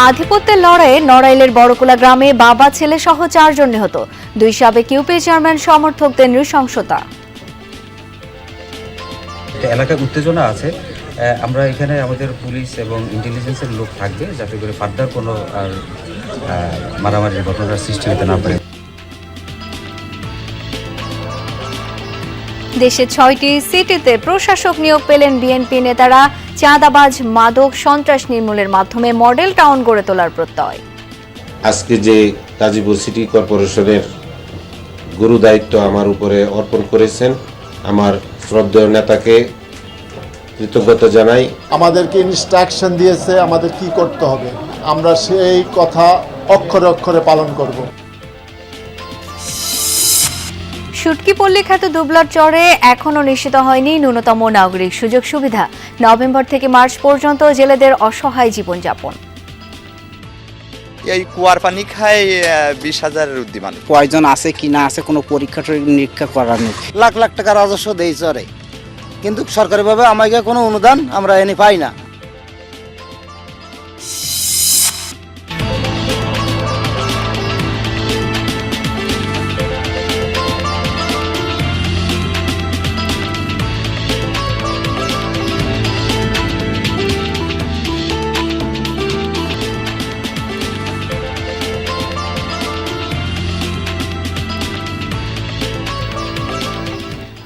আধিপত্যের লড়াইয়ে নড়াইলের বড়কুলা গ্রামে বাবা ছেলে সহ 4 জন নিহত। 2 সাবেক ইউপি চেয়ারম্যান সমর্থকদের নৃশংসতা। এলাকায় উত্তেজনা আছে। আমরা এখানে আমাদের পুলিশ এবং ইন্টেলিজেন্সের লোক থাকবে যাতে করে ফার্দার কোনো আর মারামারির ঘটনার সৃষ্টি হতে না পারে। দেশে 6টি সিটিতে প্রশাসক নিয়োগ পেলেন বিএনপি নেতারা। চাঁদাবাজ মাদক সন্ত্রাস নির্মূলের মাধ্যমে মডেল টাউন গড়ে তোলার প্রত্যয়। আজকে যে গাজীপুর সিটি কর্পোরেশনের গুরু দায়িত্ব আমার উপরে অর্পণ করেছেন, আমার শ্রদ্ধেয় নেতাকে কৃতজ্ঞতা জানাই। আমাদেরকে ইনস্ট্রাকশন দিয়েছে আমাদের কি করতে হবে, আমরা সেই কথা অক্ষরে অক্ষরে পালন করব। শুটকিপল্লী খ্যাত দুবলার চরে এখনও নিশ্চিত হয়নি ন্যূনতম নাগরিক সুযোগ সুবিধা। নভেম্বর থেকে মার্চ পর্যন্ত জেলেদের অসহায় জীবনযাপন। এই কুয়ার পানি খায় 20,000-এর ঊর্ধ্বে মানুষ। কয়জন আছে কি না আছে কোনো পরীক্ষা নিরীক্ষা করার নেই। লাখ লাখ টাকা রাজস্ব দেই চরে, কিন্তু সরকারিভাবে আমাকে কোনো অনুদান আমরা এনে পাই না।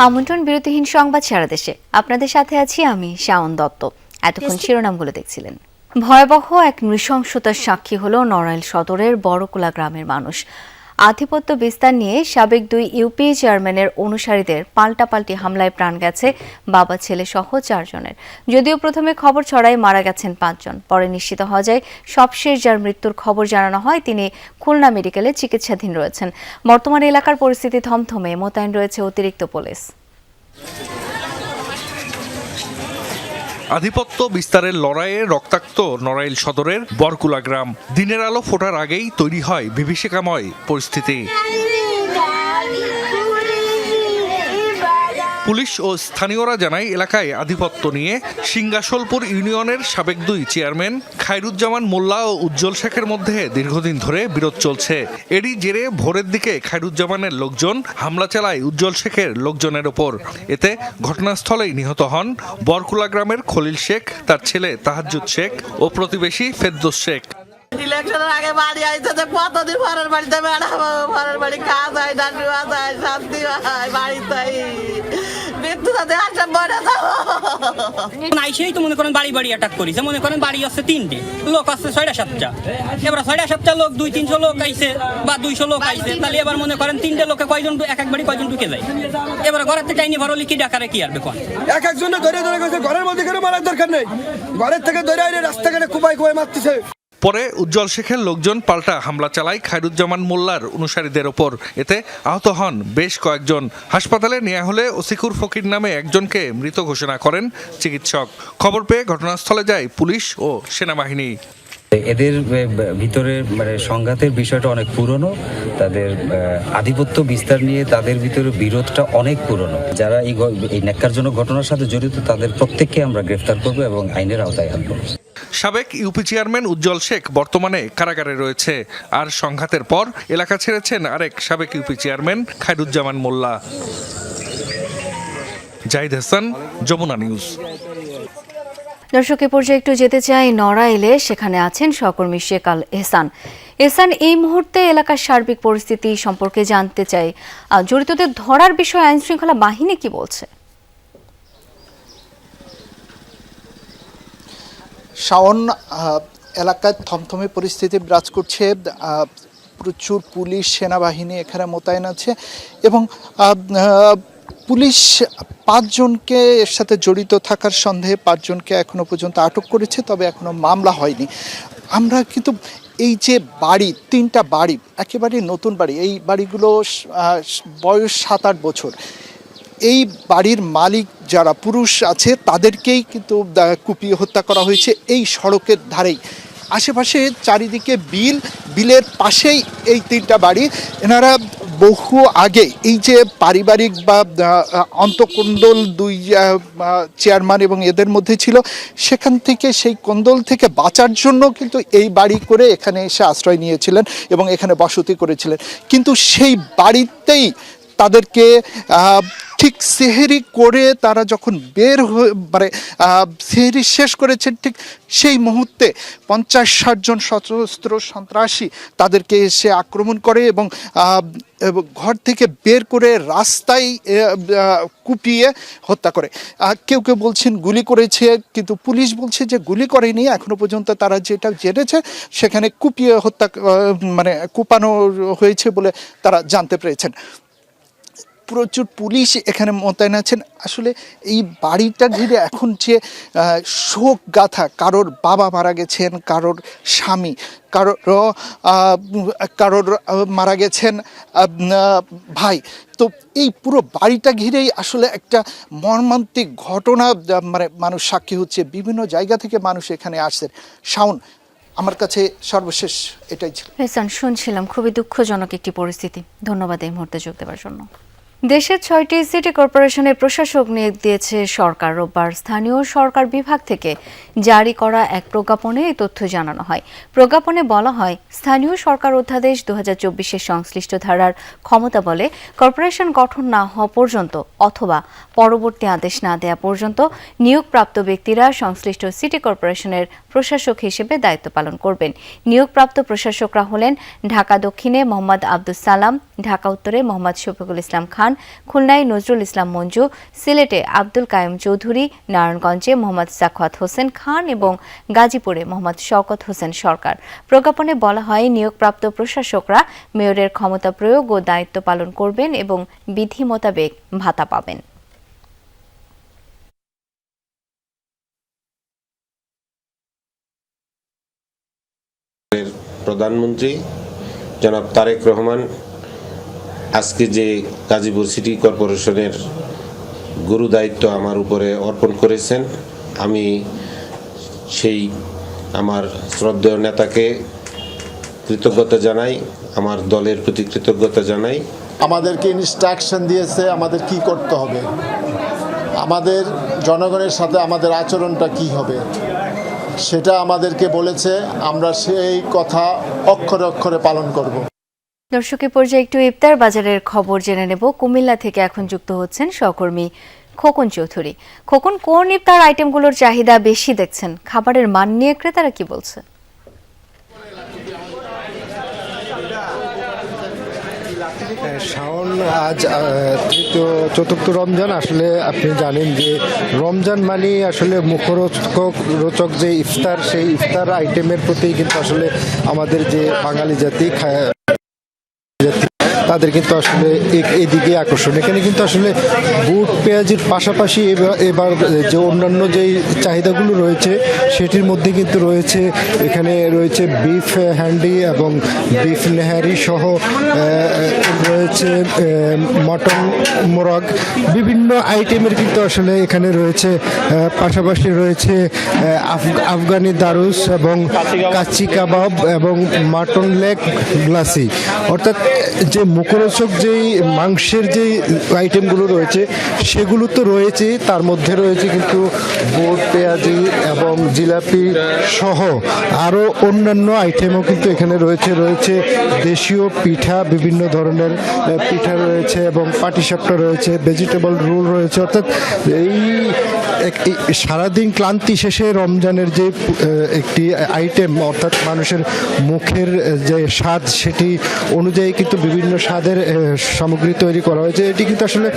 আমন্ত্রণ বিরতিহীন সংবাদ সারা দেশে। আপনাদের সাথে আছি আমি শাওন দত্ত। এতক্ষণ শিরোনামগুলো দেখছিলেন। ভয়াবহ এক নৃশংসতার সাক্ষী হলো নড়াইল সদরের বড়কুলা গ্রামের মানুষ। আধিপত্য বিস্তার নিয়ে সাবেক 2 ইউপি চেয়ারম্যানের অনুসারীদের পাল্টাপাল্টি হামলায় প্রাণ গেছে বাবা ছেলে সহ 4 জনের। যদিও প্রথমে খবর ছড়ায় মারা গেছেন 5 জন, পরে নিশ্চিত হওয়া যায় সবশেষ যার মৃত্যুর খবর জানানো হয় তিনি খুলনা মেডিকেলে চিকিৎসাধীন রয়েছেন। বর্তমানে এলাকার পরিস্থিতি থমথমে, মোতায়েন রয়েছে অতিরিক্ত পুলিশ। আধিপত্য বিস্তারের লড়াইয়ে রক্তাক্ত নড়াইল সদরের বড়কুলা গ্রাম। দিনের আলো ফোটার আগেই তৈরি হয় বিভীষিকাময় পরিস্থিতি। পুলিশ ও স্থানীয়রা জানায় এলাকায় আধিপত্য নিয়ে সিংগাসলপুর ইউনিয়নের সাবেক 2 চেয়ারম্যান খায়রুজ্জামান মোল্লা ও উজ্জ্বল শেখের মধ্যে দীর্ঘদিন ধরে বিরোধ চলছে। এরই জেরে ভোরের দিকে খায়রুজ্জামানের লোকজন হামলা চালায় উজ্জ্বল শেখের লোকজনের ওপর। এতে ঘটনাস্থলেই নিহত হন বড়কুলা গ্রামের খলিল শেখ, তার ছেলে তাহাজ্জুদ শেখ ও প্রতিবেশী ফেরদৌস শেখ। ইলেকশনের আগে বাড়ি আইছে যে কতদিন পরের বাড়িতে বেড়াবো, পরের বাড়ি কাজ হয়, ডান্ডু হয়, শান্তি হয়, বাড়িতে মৃত্যু সাথে আসা বড় যাবো। আইসেই তো মনে করেন বাড়ি বাড়ি অ্যাটাক করিছে। মনে করেন বাড়ি আছে 3টে, লোক আছে 6.5টা। এবার 6.5টা লোক 200-300 লোক আইছে বা 200 লোক আইছে, তাহলে এবার মনে করেন 3টে লোকে কয়জন এক এক বাড়ি কয়জন ঢুকে যায়। এবার ঘরের থেকে টাইনি ভরলি কি ডাকারে কি আর বেকন এক একজনে ধরে ধরে গেছে। ঘরের মধ্যে কেন মারার দরকার নেই, ঘরের থেকে ধরে আইনে রাস্তাঘাটে কুপাই কুপাই মারতেছে। পরে উজ্জ্বল শেখের লোকজন পাল্টা হামলা চালায় খায়রুজ্জামান মোল্লার অনুসারীদের ওপর। এতে আহত হন বেশ কয়েকজন। হাসপাতালে নেওয়া হলে ওসিকুর ফকির নামে একজনকে মৃত ঘোষণা করেন চিকিৎসক। খবর পেয়ে ঘটনাস্থলে যায় পুলিশ ও সেনাবাহিনী। এদের ভিতরে সংঘাতের বিষয়টা অনেক পুরনো। তাদের আধিপত্য বিস্তার নিয়ে তাদের ভিতরে বিরোধটা অনেক পুরনো। যারা এই ন্যাক্কারজনক ঘটনার সাথে জড়িত তাদের প্রত্যেককে আমরা গ্রেফতার করব এবং আইনের আওতায় আনব। সাবেক ইউপি চেয়ারম্যান উজ্জ্বল শেখ বর্তমানে কারাগারে রয়েছে। আর সংঘাতের পর এলাকা ছেড়েছেন আরেক সাবেক ইউপি চেয়ারম্যান খায়রুজ্জামান মোল্লা। জাহিদ হাসান, যমুনা নিউজ। দর্শক, এ পর্যায়ে একটু যেতে চাই নড়াইলে। সেখানে আছেন সহকর্মী শেখ আল এহসান। এহসান, এই মুহূর্তে এলাকার সার্বিক পরিস্থিতি সম্পর্কে জানতে চাই। জড়িতদের ধরার বিষয়ে আইন শৃঙ্খলা বাহিনী কি বলছে? শাওন, এলাকায় থমথমে পরিস্থিতি বিরাজ করছে। প্রচুর পুলিশ সেনাবাহিনী এখানে মোতায়েন আছে এবং পুলিশ 5 জনকে এর সাথে জড়িত থাকার সন্দেহে 5 জনকে এখনো পর্যন্ত আটক করেছে, তবে এখনো মামলা হয়নি। আমরা কিন্তু এই যে বাড়ি, 3টা বাড়ি একেবারে নতুন বাড়ি, এই বাড়িগুলো বয়স 7-8 বছর। এই বাড়ির মালিক যারা পুরুষ আছে তাদেরকেই কিন্তু কুপিয়ে হত্যা করা হয়েছে এই সড়কের ধারেই। আশেপাশে চারিদিকে বিলের পাশেই এই 3টা বাড়ি। এনারা বহু আগে এই যে পারিবারিক বা অন্তঃকোন্দল দুই চেয়ারম্যান এবং এদের মধ্যে ছিল, সেখান থেকে সেই কোন্দল থেকে বাঁচার জন্য কিন্তু এই বাড়ি করে এখানে এসে আশ্রয় নিয়েছিলেন এবং এখানে বসতি করেছিলেন। কিন্তু সেই বাড়িতেই তাদেরকে ঠিক সেহেরি করে তারা যখন বের হয়ে মানে সেহেরি শেষ করেছেন, ঠিক সেই মুহূর্তে 50-60 জন সশস্ত্র সন্ত্রাসী তাদেরকে এসে আক্রমণ করে এবং ঘর থেকে বের করে রাস্তায় কুপিয়ে হত্যা করে। কেউ কেউ বলছেন গুলি করেছে, কিন্তু পুলিশ বলছে যে গুলি করেনি। এখনো পর্যন্ত তারা যেটা জেনেছে সেখানে কুপিয়ে হত্যা মানে কুপানো হয়েছে বলে তারা জানতে পেরেছেন। প্রচুর পুলিশ এখানে মোতায়েন আছেন। আসলে এই বাড়িটা ঘিরে এখন যে শোক গাথা, কারোর বাবা মারা গেছেন, কারোর স্বামী, কারোর মারা গেছেন ভাই, তো এই পুরো বাড়িটা ঘিরেই আসলে একটা মর্মান্তিক ঘটনা মানে মানুষ সাক্ষী হচ্ছে। বিভিন্ন জায়গা থেকে মানুষ এখানে আসছেন। শাওন, আমার কাছে সর্বশেষ এটাই ছিল। শুনছিলাম খুবই দুঃখজনক একটি পরিস্থিতি। ধন্যবাদ এই মুহূর্তে যোগ দেওয়ার জন্য। দেশের 6টি সিটি কর্পোরেশনের প্রশাসক নিয়োগ দিয়েছে সরকার। রোববার স্থানীয় সরকার বিভাগ থেকে জারি করা এক প্রজ্ঞাপনে এই তথ্য জানানো হয়। প্রজ্ঞাপনে বলা হয়, স্থানীয় সরকার অধ্যাদেশ 2024-এর সংশ্লিষ্ট ধারার ক্ষমতা বলে কর্পোরেশন গঠন না হওয়া পর্যন্ত অথবা পরবর্তী আদেশ না দেওয়া পর্যন্ত নিয়োগপ্রাপ্ত ব্যক্তিরা সংশ্লিষ্ট সিটি কর্পোরেশনের প্রশাসক হিসেবে দায়িত্ব পালন করবেন। নিয়োগপ্রাপ্ত প্রশাসকরা হলেন ঢাকা দক্ষিণে মোহাম্মদ আব্দুস সালাম, ঢাকা উত্তরে মোহাম্মদ শফিকুল ইসলাম খান, খুলনায় নজরুল ইসলাম মঞ্জু, সিলেটে আব্দুল কায়েম চৌধুরী, নারায়ণগঞ্জে মোহাম্মদ সাখাওয়াত হোসেন খান এবং গাজীপুরে মোহাম্মদ শওকত হোসেন সরকার। প্রজ্ঞাপনে বলা হয়, নিয়োগপ্রাপ্ত প্রশাসকরা মেয়রের ক্ষমতা প্রয়োগ ও দায়িত্ব পালন করবেন এবং বিধি মোতাবেক ভাতা পাবেন। প্রধানমন্ত্রী জনাব তারেক রহমান আজকে যে গাজীপুর সিটি কর্পোরেশনের গুরু দায়িত্ব আমার উপরে অর্পণ করেছেন, আমি সেই আমার শ্রদ্ধেয় নেতাকে কৃতজ্ঞতা জানাই, আমার দলের প্রতি কৃতজ্ঞতা জানাই। আমাদেরকে ইনস্ট্রাকশন দিয়েছে আমাদের কি করতে হবে, আমাদের জনগণের সাথে আমাদের আচরণটা কি হবে সেটা আমাদেরকে বলেছে। আমরা সেই কথা অক্ষরে অক্ষরে পালন করব। দর্শকের পর্যায়ে একটু ইফতার বাজারের খবর জেনে নেব। কুমিল্লা থেকে এখন যুক্ত হচ্ছেন সহকর্মী খোকন চৌধুরী। খোকন, কোন ইফতার আইটেমগুলোর চাহিদা বেশি দেখছেন? খাবারের মান নিয়ে ক্রেতারা কি বলছে? শাওন, আজ চতুর্থ রমজান। আসলে আপনি জানেন যে রমজান মানে আসলে মুখরোচক যে ইফতার, সেই ইফতার আইটেমের প্রতি কিন্তু আসলে আমাদের যে বাঙালি জাতি তাদের কিন্তু আসলে এদিকে আকর্ষণ। এখানে কিন্তু আসলে বুট পেঁয়াজির পাশাপাশি এবার যে অন্যান্য যেই চাহিদাগুলো রয়েছে সেটির মধ্যে কিন্তু রয়েছে, এখানে রয়েছে বিফ হ্যান্ডি এবং বিফ নেহারি সহ রয়েছে মটন মোরগ, বিভিন্ন আইটেমের কিন্তু আসলে এখানে রয়েছে। পাশাপাশি রয়েছে আফগানি দারুস এবং কাচ্চি কাবাব এবং মাটন লেগ গ্লাসি। অর্থাৎ যে মুখরোচক যেই মাংসের যেই আইটেমগুলো রয়েছে সেগুলো তো রয়েছে, তার মধ্যে রয়েছে কিন্তু বুট পেঁয়াজি এবং জিলাপি সহ আরও অন্যান্য আইটেমও কিন্তু এখানে রয়েছে দেশীয় পিঠা, বিভিন্ন ধরনের পিঠা রয়েছে এবং পাটিসাপটা রয়েছে, ভেজিটেবল রোল রয়েছে। অর্থাৎ এই সারাদিন ক্লান্তি শেষে রমজানের যে একটি আইটেম, অর্থাৎ মানুষের মুখের যে স্বাদ সেটি অনুযায়ী কিন্তু বিভিন্ন স্বাদের সামগ্রী তৈরি করা হয়েছে। এটি কিন্তু আসলে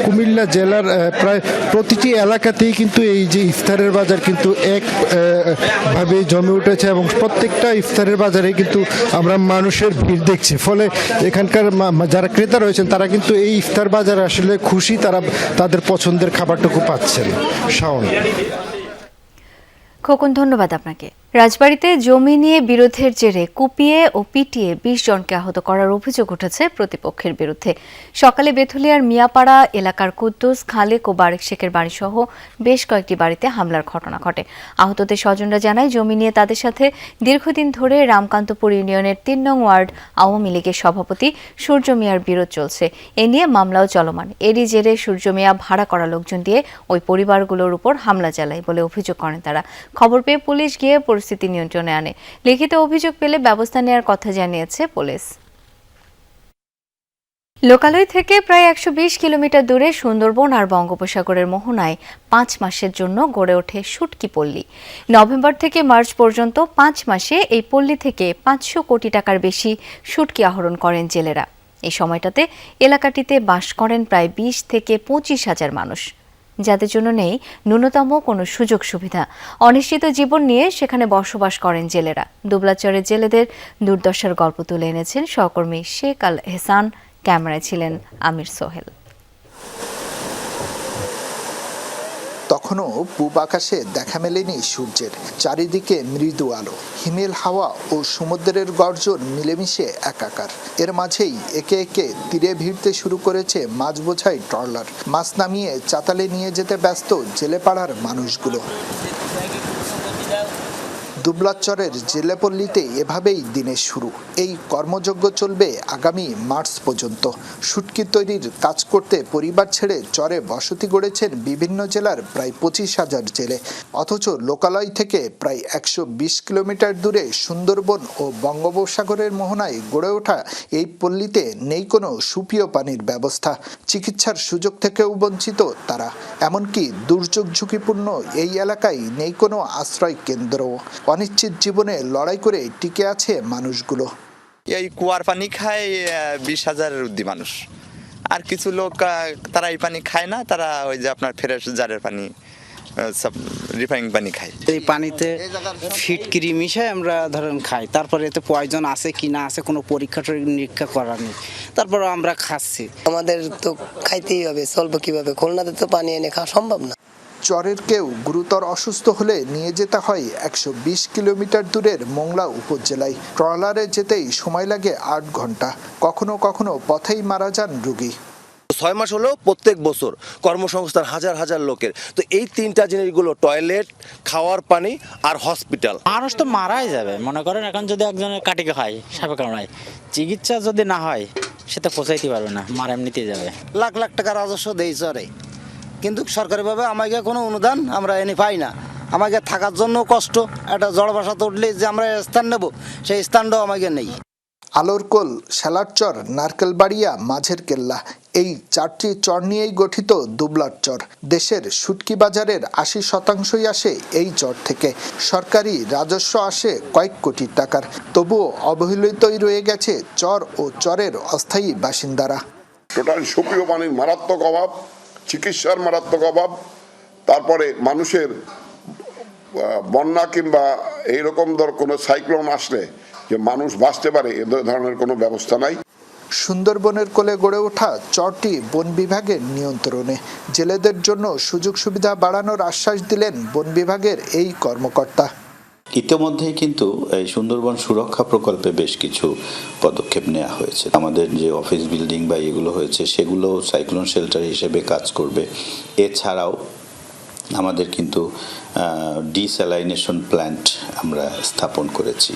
কুমিল্লা জেলার প্রায় প্রতিটি এলাকাতেই কিন্তু এই যে ইফতারের বাজার কিন্তু একভাবে জমে উঠেছে এবং প্রত্যেকটা ইফতারের বাজারে কিন্তু আমরা মানুষের ভিড় দেখছি। ফলে এখানকার যারা ক্রেতা রয়েছেন তারা কিন্তু এই ইফতার বাজারে আসলে খুশি, তারা তাদের পছন্দের খাবারটুকু পাচ্ছেন। শাওন, খোকন, ধন্যবাদ আপনাকে। রাজবাড়ীতে জমি নিয়ে বিরোধের জেরে কুপিয়ে ও পিটিয়ে ২০ জনকে আহত করার অভিযোগ উঠেছে প্রতিপক্ষের বিরুদ্ধে। সকালে বেথুলিয়ার মিয়াপাড়া এলাকার কুদ্দুস, খালেক ও বারেক শেখের বাড়িসহ বেশ কয়েকটি বাড়িতে হামলার ঘটনা ঘটে। আহতদের স্বজনরা জানায়, জমি নিয়ে তাদের সাথে দীর্ঘদিন ধরে রামকান্তপুর ইউনিয়নের ৩ নং ওয়ার্ড আওয়ামী লীগের সভাপতি সূর্য মিয়ার বিরোধ চলছে। এ নিয়ে মামলাও চলমান। এরই জেরে সূর্য মিয়া ভাড়া করা লোকজন দিয়ে ওই পরিবারগুলোর উপর হামলা চালায় বলে অভিযোগ করেন তারা। খবর পেয়ে পুলিশ গিয়ে পরিস্থিতি নিয়ন্ত্রণে আনে। লিখিত অভিযোগ পেলে ব্যবস্থা নেওয়ার কথা জানিয়েছে পুলিশ। লোকালয় থেকে প্রায় ১২০ কিলোমিটার দূরে সুন্দরবন আর বঙ্গোপসাগরের মোহনায় ৫ মাসের জন্য গড়ে ওঠে শুটকি পল্লী। নভেম্বর থেকে মার্চ পর্যন্ত ৫ মাসে এই পল্লী থেকে ৫০০ কোটি টাকার বেশি শুটকি আহরণ করেন জেলেরা। এই সময়টাতে এলাকাটিতে বাস করেন প্রায় ২০ থেকে ২৫ হাজার মানুষ, যাদের জন্য নেই ন্যূনতম কোনো সুযোগ সুবিধা। অনিশ্চিত জীবন নিয়ে সেখানে বসবাস করেন জেলেরা। দুবলাচরের জেলেদের দুর্দশার গল্প তুলে এনেছেন সহকর্মী শেখ আল এহসান। ক্যামেরায় ছিলেন আমির সোহেল। তখনও পূব আকাশে দেখা মেলেনি সূর্যের, চারিদিকে মৃদু আলো, হিমেল হাওয়া ও সমুদ্রের গর্জন মিলেমিশে একাকার। এর মাঝেই একে একে তীরে ভিড়তে শুরু করেছে মাছ বোঝাই ট্রলার। মাছ নামিয়ে চাতালে নিয়ে যেতে ব্যস্ত জেলেপাড়ার মানুষগুলো। দুবলাচরের জেলেপল্লীতে এভাবেই দিনের শুরু। এই কর্মযজ্ঞ চলবে আগামী মার্চ পর্যন্ত। শুটকি তৈরির কাজ করতে পরিবার ছেড়ে চরে বসতি গড়েছেন বিভিন্ন জেলার প্রায় ২৫,০০০ জেলে। অথচ লোকালয় থেকে প্রায় ১২০ কিলোমিটার দূরে সুন্দরবন ও বঙ্গোপসাগরের মোহনায় গড়ে ওঠা এই পল্লীতে নেই কোনো সুপেয় পানির ব্যবস্থা। চিকিৎসার সুযোগ থেকেও বঞ্চিত তারা। এমনকি দুর্যোগ ঝুঁকিপূর্ণ এই এলাকায় নেই কোনো আশ্রয় কেন্দ্র। অনিশ্চিত জীবনে লড়াই করে টিকে আছে মানুষগুলো। এই কুয়ার পানি খায় ২০,০০০-এর ঊর্ধ্বে মানুষ। আর কিছু লোক তারা এই পানি খায় না, তারা ওই যে আপনার ফ্রেশ জারের পানি, রিফাইন পানি খায়। এই পানিতে ফিটকিরি মিশাই আমরা ধরেন খাই। তারপরে এতে পয়জন আছে কি না আছে কোনো পরীক্ষা নিরীক্ষা করা নেই, তারপরে আমরা খাচ্ছি। আমাদের তো খাইতেই হবে, চলবো কিভাবে? খুলনাতে তো পানি এনে খাওয়া সম্ভব না। চরের কেউ গুরুতর অসুস্থ হলে নিয়ে যেতে হয় ১২০ কিলোমিটার দূরের মোংলা উপজেলায়। ট্রলারে যেতেই সময় লাগে ৮ ঘন্টা। কখনো কখনো পথেই মারা যান রোগী। ৬ মাস হলো প্রত্যেক বছর কর্মসংস্থান হাজার হাজার লোকের। তো এই তিনটা জিনিসগুলো, টয়লেট, খাওয়ার পানি আর হসপিটাল। মানুষ তো মারাই যাবে। মনে করেন এখন যদি একজনের কাটিকে হয়, সাপে কামড়ায়, চিকিৎসা যদি না হয় সে তো পৌঁছাইতে পারবে না, মারা এমনিতে যাবে। লাখ লাখ টাকা রাজস্ব দেই চরে, কিন্তু সরকারিভাবে আমাকে কোনো অনুদান আমরা এনে পাই না। আমাকে থাকার জন্য কষ্ট, একটা জড় বাসা উঠলে যে আমরা স্থান নেব, সেই স্থানটাও আমাকে নেই। আলোরকোল, শালারচর, নারকেলবাড়িয়া, মাঝের কেল্লা, এই ৪টি চর নিয়েই গঠিত দুবলার চর। দেশের শুটকি বাজারের ৮০% আসে এই চর থেকে। সরকারি রাজস্ব আসে কয়েক কোটি টাকার। তবুও অবহেলিতই রয়ে গেছে চর ও চরের অস্থায়ী বাসিন্দারা। টোটাল সুপেয় পানির মারাত্মক অভাব, চিকিৎসার মারাত্মক অভাব, তারপরে মানুষের বন্যা কিংবা এইরকম কোনো সাইক্লোন আসলে যে মানুষ বাঁচতে পারে এ ধরনের কোনো ব্যবস্থা নাই। সুন্দরবনের কোলে গড়ে ওঠা চরটি বন বিভাগের নিয়ন্ত্রণে। জেলেদের জন্য সুযোগ সুবিধা বাড়ানোর আশ্বাস দিলেন বন বিভাগের এই কর্মকর্তা। ইতিমধ্যেই কিন্তু এই সুন্দরবন সুরক্ষা প্রকল্পে বেশ কিছু পদক্ষেপ নেওয়া হয়েছে। আমাদের যে অফিস বিল্ডিং বা এগুলো হয়েছে সেগুলো সাইক্লোন শেল্টার হিসেবে কাজ করবে। এছাড়াও আমাদের কিন্তু ডিস্যালাইনেশন প্ল্যান্ট আমরা স্থাপন করেছি।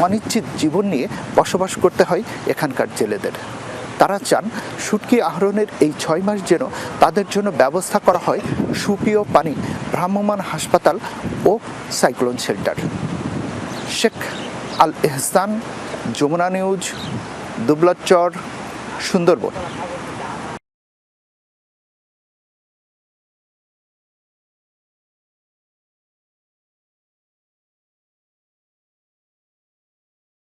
অনিশ্চিত জীবন নিয়ে বসবাস করতে হয় এখানকার জেলেদের। তারা চান শুটকি আহরণের এই ৬ মাস যেন তাদের জন্য ব্যবস্থা করা হয় সুপেয় পানি, ভ্রাম্যমাণ হাসপাতাল ও সাইক্লোন শেল্টার। শেখ আল এহসান, যমুনা নিউজ, দুবলাচর, সুন্দরবন।